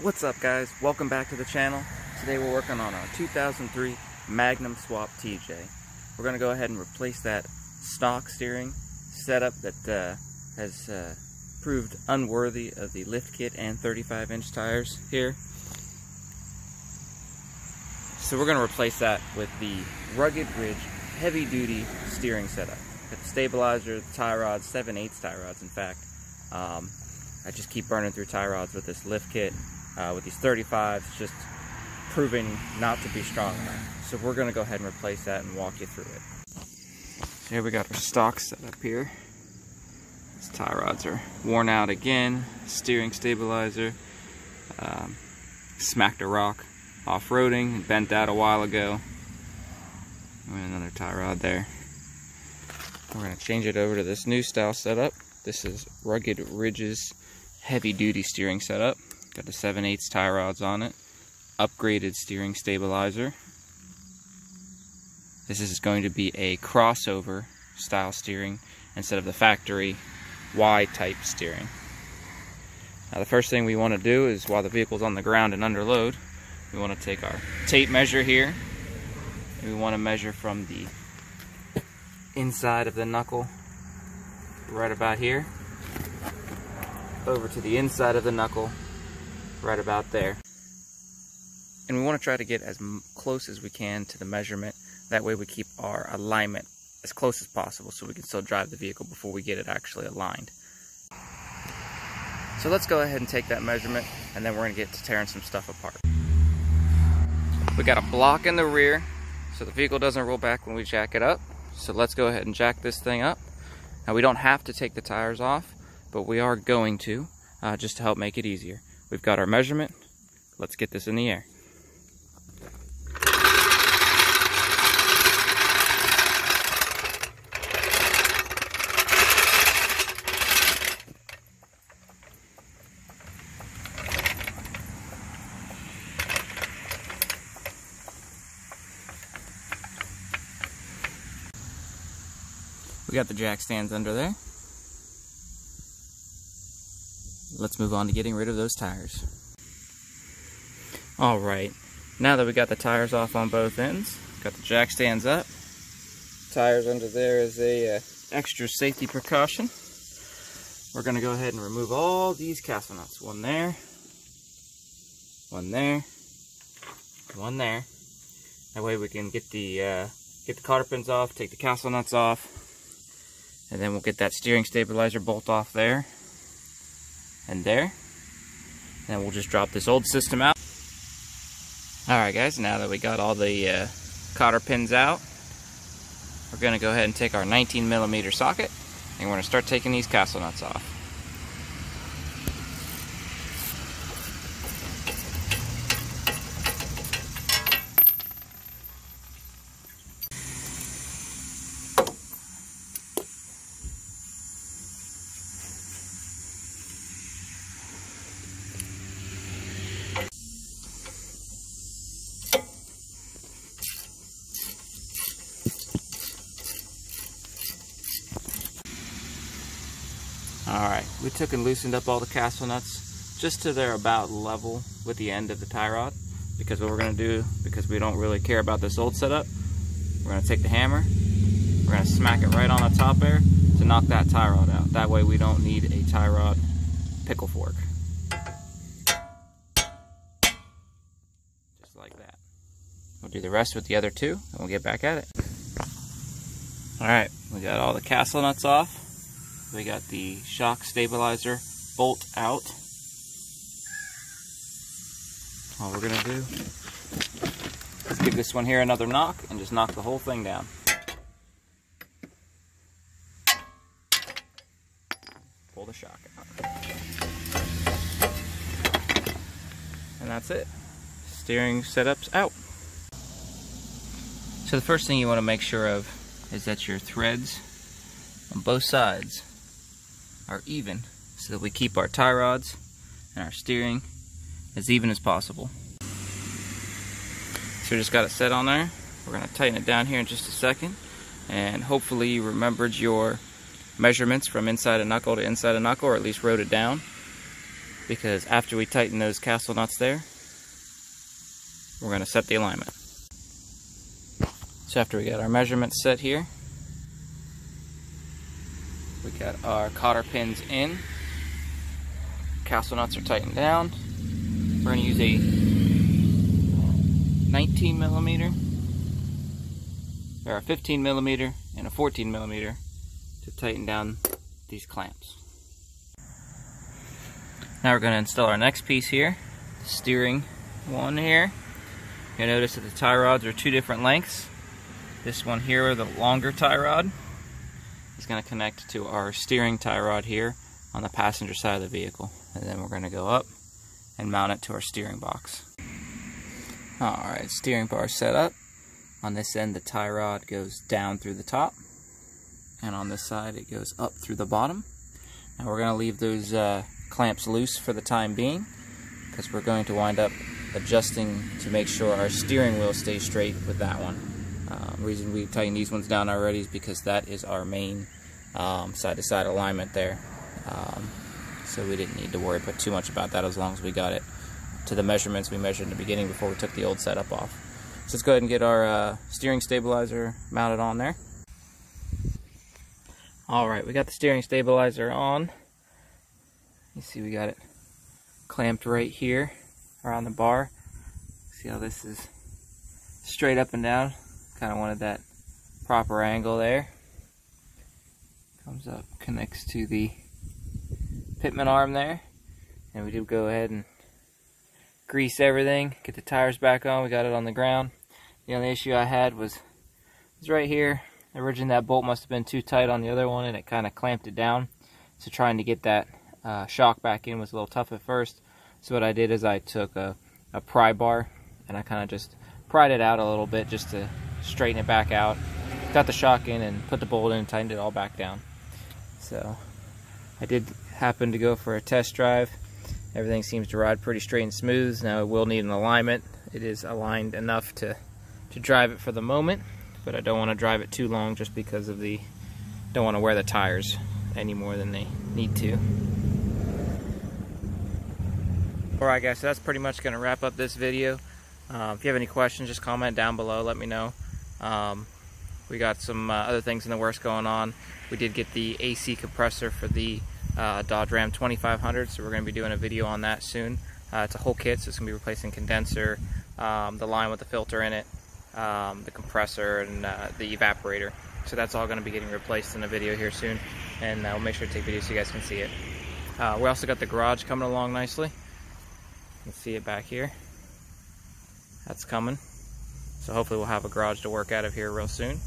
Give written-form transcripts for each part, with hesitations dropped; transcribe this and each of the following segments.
What's up, guys? Welcome back to the channel. Today we're working on our 2003 Magnum Swap TJ. We're going to go ahead and replace that stock steering setup that has proved unworthy of the lift kit and 35-inch tires here. So we're going to replace that with the Rugged Ridge heavy-duty steering setup. Got the stabilizer, the tie rods, 7/8 tie rods in fact. I just keep burning through tie rods with this lift kit. With these 35s, just proving not to be strong enough. So we're going to go ahead and replace that and walk you through it. So here we got our stock set up here. These tie rods are worn out again. Steering stabilizer. Smacked a rock off-roading, bent out a while ago. And another tie rod there. We're going to change it over to this new style setup. This is Rugged Ridge's heavy-duty steering setup. Got the 7/8 tie rods on it. Upgraded steering stabilizer. This is going to be a crossover style steering instead of the factory Y-type steering. Now the first thing we want to do is, while the vehicle's on the ground and under load, we want to take our tape measure here. We want to measure from the inside of the knuckle, right about here, over to the inside of the knuckle, right about there. And we want to try to get as close as we can to the measurement. That way we keep our alignment as close as possible so we can still drive the vehicle before we get it actually aligned. So let's go ahead and take that measurement, and then we're going to get to tearing some stuff apart. We got a block in the rear so the vehicle doesn't roll back when we jack it up. So let's go ahead and jack this thing up. Now we don't have to take the tires off, but we are going to, just to help make it easier. We've got our measurement. Let's get this in the air. We got the jack stands under there. Let's move on to getting rid of those tires. Alright, now that we got the tires off on both ends, got the jack stands up, tires under there is a extra safety precaution. We're going to go ahead and remove all these castle nuts. One there, one there, one there. That way we can get the cotter pins off, take the castle nuts off, and then we'll get that steering stabilizer bolt off there and there. And then we'll just drop this old system out. Alright guys, now that we got all the cotter pins out, we're going to go ahead and take our 19mm socket, and we're going to start taking these castle nuts off. Alright, we took and loosened up all the castle nuts just to their about level with the end of the tie rod, because what we're going to do, because we don't really care about this old setup, we're going to take the hammer, we're going to smack it right on the top there to knock that tie rod out. That way we don't need a tie rod pickle fork. Just like that. We'll do the rest with the other two and we'll get back at it. Alright, we got all the castle nuts off. We got the shock stabilizer bolt out. All we're going to do is give this one here another knock and just knock the whole thing down. Pull the shock out. And that's it. Steering setup's out. So the first thing you want to make sure of is that your threads on both sides are even, so that we keep our tie rods and our steering as even as possible. So we just got it set on there. We're going to tighten it down here in just a second, and hopefully you remembered your measurements from inside a knuckle to inside a knuckle, or at least wrote it down. because after we tighten those castle nuts there, we're going to set the alignment. So after we got our measurements set here, we got our cotter pins in, castle nuts are tightened down. We're going to use a 19 millimeter, or a 15 millimeter and a 14 millimeter to tighten down these clamps. Now we're going to install our next piece here, the steering one here. You'll notice that the tie rods are two different lengths. This one here, the longer tie rod, is going to connect to our steering tie rod here on the passenger side of the vehicle. And then we're going to go up and mount it to our steering box. Alright, steering bar set up. On this end the tie rod goes down through the top, and on this side it goes up through the bottom. Now we're going to leave those clamps loose for the time being, because we're going to wind up adjusting to make sure our steering wheel stays straight with that one. The reason we tightened these ones down already is because that is our main side-to-side alignment there. So we didn't need to worry too much about that as long as we got it to the measurements we measured in the beginning before we took the old setup off. So let's go ahead and get our steering stabilizer mounted on there. Alright, we got the steering stabilizer on. You see we got it clamped right here around the bar. See how this is straight up and down? Kind of wanted that proper angle there. Comes up, connects to the pitman arm there. And we do go ahead and grease everything, get the tires back on. We got it on the ground. The only issue I had was right here. Originally that bolt must have been too tight on the other one and it kind of clamped it down. So trying to get that shock back in was a little tough at first. So what I did is I took a pry bar and I kind of just pried it out a little bit just to straighten it back out. Got the shock in and put the bolt in and tightened it all back down. So I did happen to go for a test drive. Everything seems to ride pretty straight and smooth. Now it will need an alignment. It is aligned enough to drive it for the moment, but I don't want to drive it too long just because of don't want to wear the tires any more than they need to. Alright guys, so that's pretty much going to wrap up this video. If you have any questions, just comment down below, let me know. We got some other things in the works going on. We did get the AC compressor for the Dodge Ram 2500, so we're going to be doing a video on that soon. It's a whole kit, so it's going to be replacing condenser, the line with the filter in it, the compressor, and the evaporator. So that's all going to be getting replaced in a video here soon, and we'll make sure to take videos so you guys can see it. We also got the garage coming along nicely. You can see it back here. That's coming. So hopefully we'll have a garage to work out of here real soon.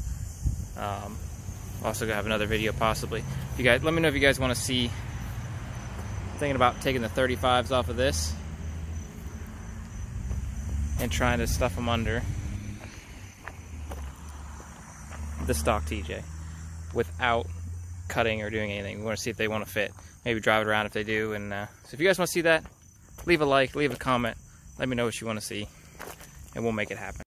Also gonna have another video possibly. If you guys, let me know if you guys want to see. I'm thinking about taking the 35s off of this and trying to stuff them under the stock TJ without cutting or doing anything. We want to see if they want to fit. Maybe drive it around if they do. And so if you guys want to see that, leave a like, leave a comment, let me know what you want to see, and we'll make it happen.